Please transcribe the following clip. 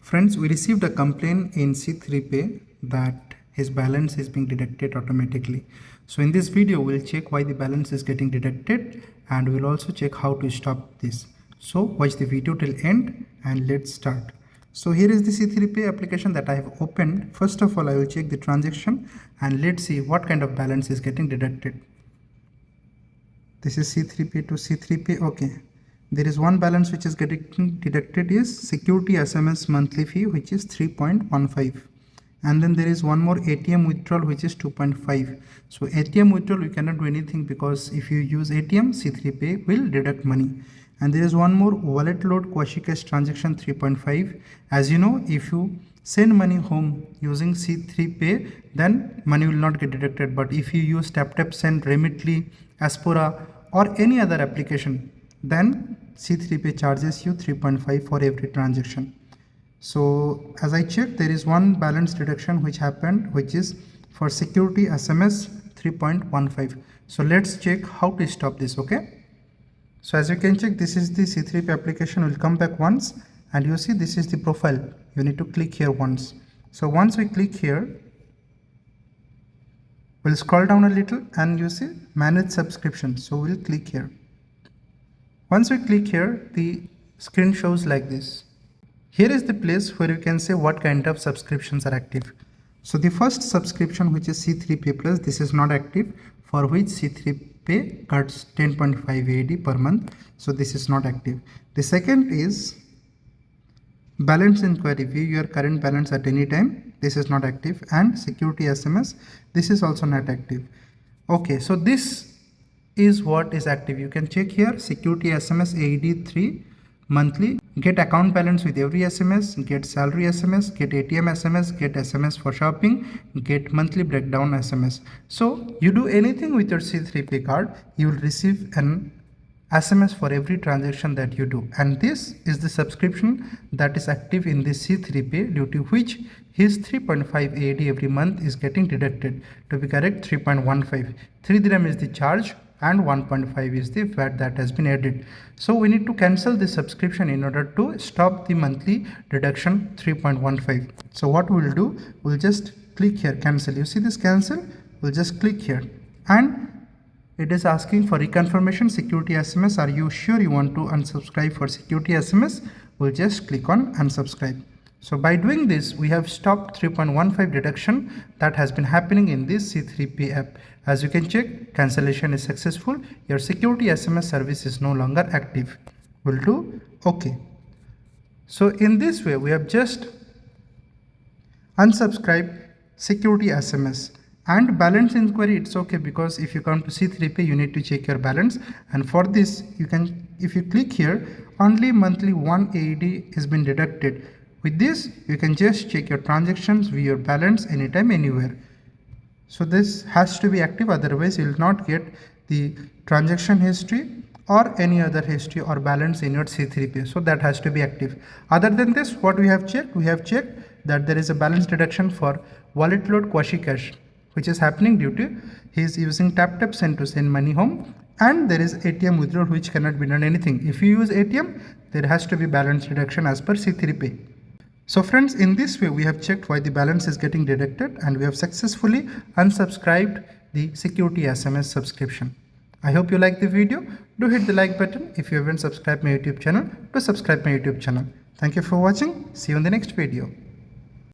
Friends, we received a complaint in C3Pay that his balance is being deducted automatically. So in this video, we'll check why the balance is getting deducted and we'll also check how to stop this. So watch the video till end and let's start. So here is the C3Pay application that I have opened. First of all, I will check the transaction and let's see what kind of balance is getting deducted. This is C3Pay to C3Pay. Okay. There is one balance which is getting deducted is security SMS monthly fee, which is 3.15. And then there is one more ATM withdrawal, which is 2.5. So ATM withdrawal, we cannot do anything because if you use ATM, C3Pay will deduct money. And there is one more wallet load quasi cash transaction 3.5. As you know, if you send money home using C3Pay, then money will not get deducted. But if you use tap send, Remitly, Aspora or any other application, then C3Pay charges you 3.5 for every transaction. So as I checked, there is one balance deduction which happened, which is for security SMS 3.15. So let's check how to stop this. Okay, so as you can check, this is the C3Pay application. We'll come back once and you see this is the profile. You need to click here once. So once we click here, we'll scroll down a little and you see manage subscription. So we'll click here. Once we click here, the screen shows like this. Here is the place where you can say what kind of subscriptions are active. So the first subscription, which is C3Pay Plus, this is not active, for which C3Pay cuts 10.5 AED per month. So this is not active. The second is balance inquiry, view your current balance at any time. This is not active. And security SMS, this is also not active. Okay, so this is what is active. You can check here, security SMS AED 3 monthly, get account balance with every SMS, get salary SMS, get ATM SMS, get SMS for shopping, get monthly breakdown SMS. So you do anything with your C3Pay card, you will receive an SMS for every transaction that you do. And this is the subscription that is active in this C3Pay, due to which his 3.5 AED every month is getting deducted. To be correct, 3.15. 3 dirham is the charge and 1.5 is the VAT that has been added. So we need to cancel the subscription in order to stop the monthly deduction 3.15. So what we'll do, we'll just click here, cancel. You see this cancel? We'll just click here and it is asking for reconfirmation security SMS. Are you sure you want to unsubscribe for security SMS? We'll just click on unsubscribe. So by doing this, we have stopped 3.15 deduction that has been happening in this C3Pay app. As you can check, cancellation is successful. Your security SMS service is no longer active. We'll do OK. So in this way, we have just unsubscribed security SMS. And balance inquiry, it's okay, because if you come to C3Pay, you need to check your balance. And for this, you can, if you click here, only monthly 1 AED has been deducted. With this, you can just check your transactions, view your balance anytime, anywhere. So this has to be active, otherwise you will not get the transaction history or any other history or balance in your C3Pay. So that has to be active. Other than this, what we have checked that there is a balance deduction for wallet load quasi cash, which is happening due to he is using tap send to send money home. And there is ATM withdrawal, which cannot be done anything. If you use ATM, there has to be balance deduction as per C3Pay. So friends, in this way, we have checked why the balance is getting deducted and we have successfully unsubscribed the security SMS subscription. I hope you like the video. Do hit the like button. If you haven't subscribed my YouTube channel, do subscribe my YouTube channel. Thank you for watching. See you in the next video.